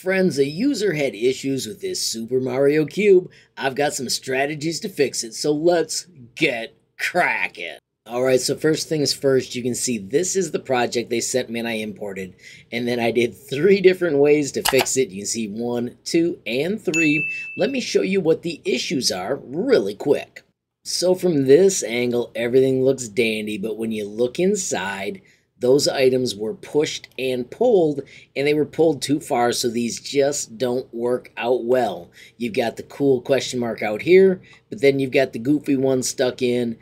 Friends, a user had issues with this Super Mario Cube. I've got some strategies to fix it, so let's get cracking. Alright, so first things first, you can see this is the project they sent me and I imported. And then I did 3 different ways to fix it. You can see 1, 2, and 3. Let me show you what the issues are really quick. So from this angle, everything looks dandy, but when you look inside, those items were pushed and pulled, and they were pulled too far, so these just don't work out well. You've got the cool question mark out here, but then you've got the goofy one stuck in.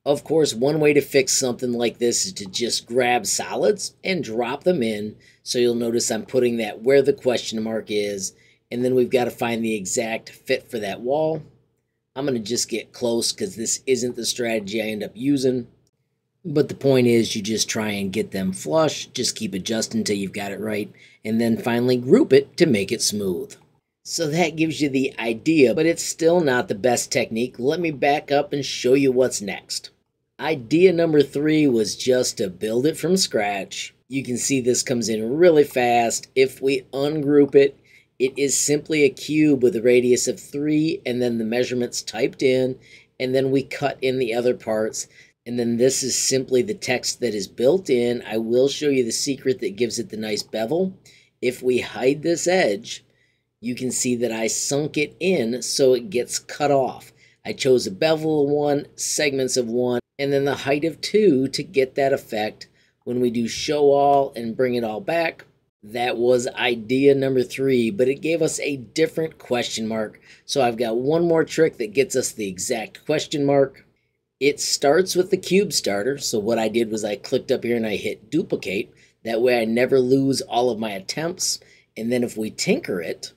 Of course, one way to fix something like this is to just grab solids and drop them in. So you'll notice I'm putting that where the question mark is, and then we've got to find the exact fit for that wall. I'm going to just get close because this isn't the strategy I end up using. But the point is you just try and get them flush, just keep adjusting until you've got it right, and then finally group it to make it smooth. So that gives you the idea, but it's still not the best technique. Let me back up and show you what's next. Idea number 3 was just to build it from scratch. You can see this comes in really fast. If we ungroup it, it is simply a cube with a radius of 3 and then the measurements typed in, and then we cut in the other parts. And then this is simply the text that is built in. I will show you the secret that gives it the nice bevel. If we hide this edge, you can see that I sunk it in so it gets cut off. I chose a bevel of 1, segments of 1, and then the height of 2 to get that effect. When we do show all and bring it all back, that was idea number 3, but it gave us a different question mark. So I've got one more trick that gets us the exact question mark. It starts with the cube starter. So what I did was I clicked up here and I hit duplicate. That way I never lose all of my attempts. And then if we tinker it,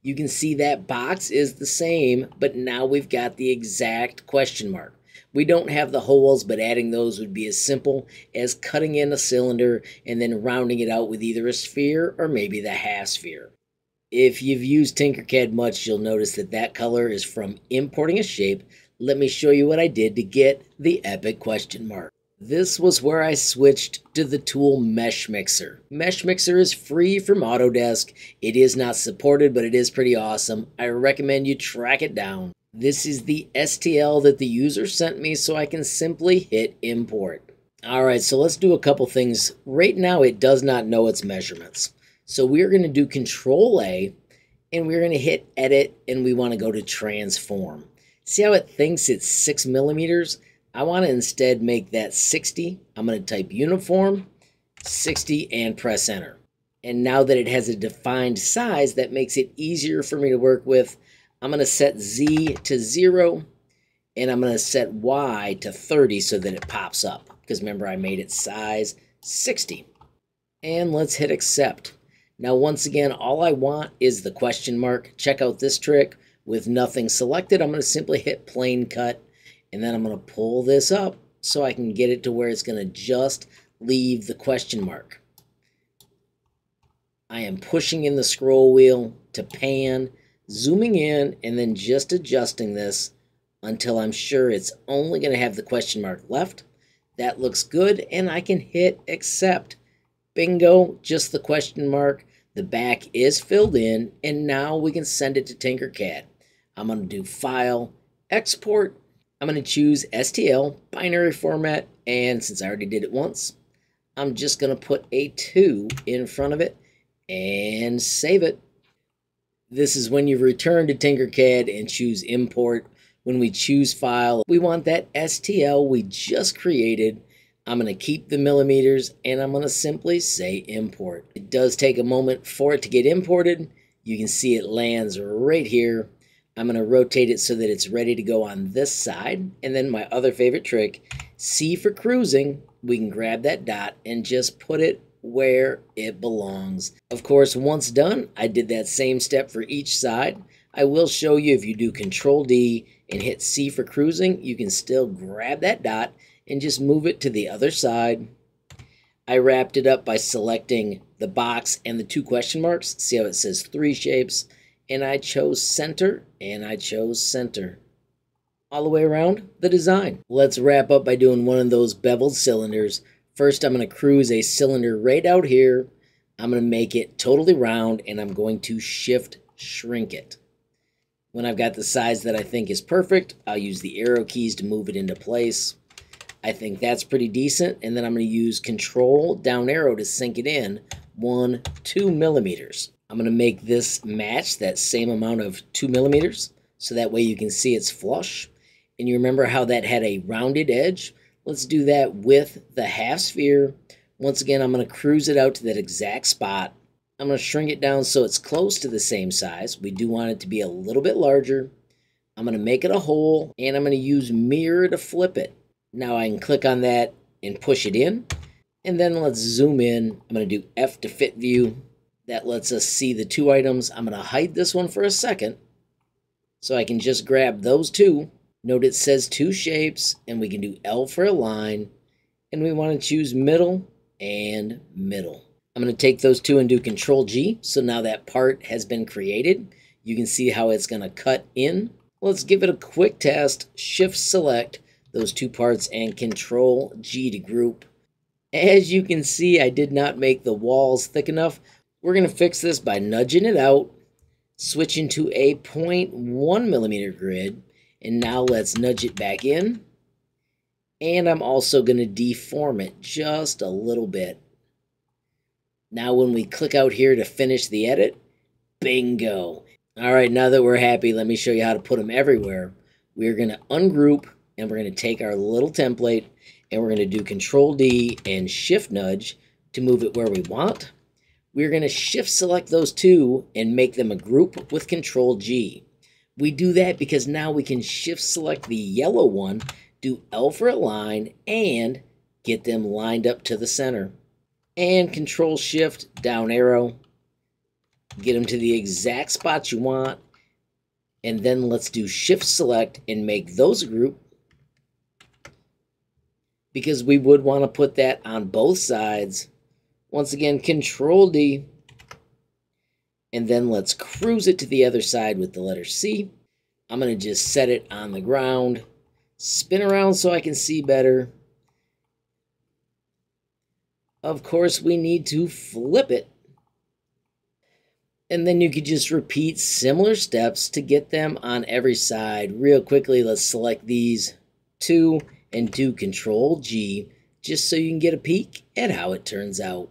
you can see that box is the same, but now we've got the exact question mark. We don't have the holes, but adding those would be as simple as cutting in a cylinder and then rounding it out with either a sphere or maybe the half sphere. If you've used Tinkercad much, you'll notice that that color is from importing a shape. Let me show you what I did to get the epic question mark. This was where I switched to the tool MeshMixer. MeshMixer is free from Autodesk. It is not supported, but it is pretty awesome. I recommend you track it down. This is the STL that the user sent me, so I can simply hit import. Alright, so let's do a couple things. Right now it does not know its measurements. So we're going to do Control A, and we're going to hit edit, and we want to go to transform. See how it thinks it's 6 millimeters? I want to instead make that 60. I'm going to type uniform, 60, and press enter. And now that it has a defined size, that makes it easier for me to work with. I'm going to set Z to 0, and I'm going to set Y to 30 so that it pops up. Because remember, I made it size 60. And let's hit accept. Now, once again, all I want is the question mark. Check out this trick. With nothing selected, I'm going to simply hit plain cut, and then I'm going to pull this up so I can get it to where it's going to just leave the question mark. I am pushing in the scroll wheel to pan, zooming in, and then just adjusting this until I'm sure it's only going to have the question mark left. That looks good, and I can hit accept. Bingo, just the question mark. The back is filled in, and now we can send it to Tinkercad. I'm going to do File, Export. I'm going to choose STL, binary format, and since I already did it once, I'm just going to put a 2 in front of it and save it. This is when you return to Tinkercad and choose Import. When we choose File, we want that STL we just created. I'm going to keep the millimeters, and I'm going to simply say Import. It does take a moment for it to get imported. You can see it lands right here. I'm going to rotate it so that it's ready to go on this side. And then my other favorite trick, C for cruising. We can grab that dot and just put it where it belongs. Of course, once done, I did that same step for each side. I will show you if you do Control D and hit C for cruising, you can still grab that dot and just move it to the other side. I wrapped it up by selecting the box and the 2 question marks. See how it says 3 shapes? And I chose center, and I chose center. All the way around the design. Let's wrap up by doing one of those beveled cylinders. First, I'm going to cruise a cylinder right out here. I'm going to make it totally round, and I'm going to shift shrink it. When I've got the size that I think is perfect, I'll use the arrow keys to move it into place. I think that's pretty decent, and then I'm going to use control down arrow to sink it in 2 millimeters. I'm going to make this match that same amount of 2 millimeters, so that way you can see it's flush. And you remember how that had a rounded edge? Let's do that with the half sphere. Once again, I'm going to cruise it out to that exact spot. I'm going to shrink it down so it's close to the same size. We do want it to be a little bit larger. I'm going to make it a hole, and I'm going to use mirror to flip it. Now I can click on that and push it in. And then let's zoom in. I'm going to do F to fit view. That lets us see the two items. I'm going to hide this one for a second so I can just grab those two. Note it says two shapes, and we can do L for align. And we want to choose middle and middle. I'm going to take those two and do Control G. So now that part has been created. You can see how it's going to cut in. Let's give it a quick test. Shift select those two parts and Control G to group. As you can see, I did not make the walls thick enough. We're going to fix this by nudging it out, switching to a 0.1 millimeter grid, and now let's nudge it back in. And I'm also going to deform it just a little bit. Now when we click out here to finish the edit, bingo. All right, now that we're happy, let me show you how to put them everywhere. We're going to ungroup, and we're going to take our little template, and we're going to do Control D and Shift nudge to move it where we want. We're going to Shift select those two and make them a group with Control G. We do that because now we can Shift select the yellow one, do L for align, and get them lined up to the center. And Control Shift down arrow, get them to the exact spot you want, and then let's do Shift select and make those a group, because we would want to put that on both sides. Once again, Control D, and then let's cruise it to the other side with the letter C. I'm going to just set it on the ground, spin around so I can see better. Of course, we need to flip it. And then you could just repeat similar steps to get them on every side. Real quickly, let's select these two and do Control G, just so you can get a peek at how it turns out.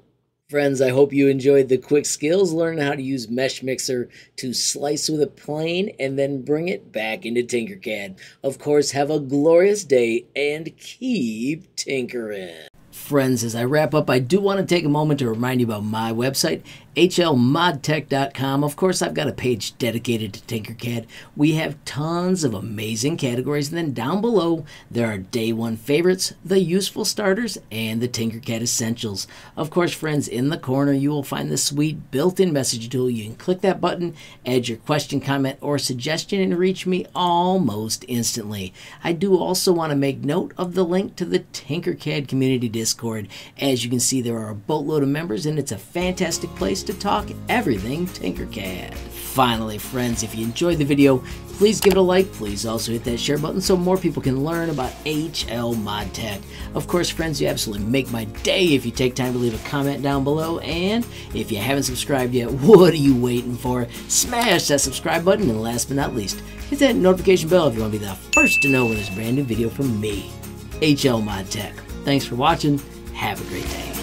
Friends, I hope you enjoyed the quick skills, learning how to use MeshMixer to slice with a plane and then bring it back into Tinkercad. Of course, have a glorious day and keep tinkering. Friends, as I wrap up, I do want to take a moment to remind you about my website, HLModTech.com. Of course, I've got a page dedicated to Tinkercad. We have tons of amazing categories, and then down below, there are Day 1 favorites, the useful starters, and the Tinkercad essentials. Of course, friends, in the corner, you will find the sweet built-in message tool. You can click that button, add your question, comment, or suggestion, and reach me almost instantly. I do also want to make note of the link to the Tinkercad community Discord. As you can see, there are a boatload of members, and it's a fantastic place to talk everything Tinkercad. Finally, friends, if you enjoyed the video, please give it a like. Please also hit that share button so more people can learn about HLModTech. Of course, friends, you absolutely make my day if you take time to leave a comment down below. And if you haven't subscribed yet, what are you waiting for? Smash that subscribe button, and last but not least, hit that notification bell if you want to be the first to know when there's a brand new video from me, HLModTech. Thanks for watching. Have a great day.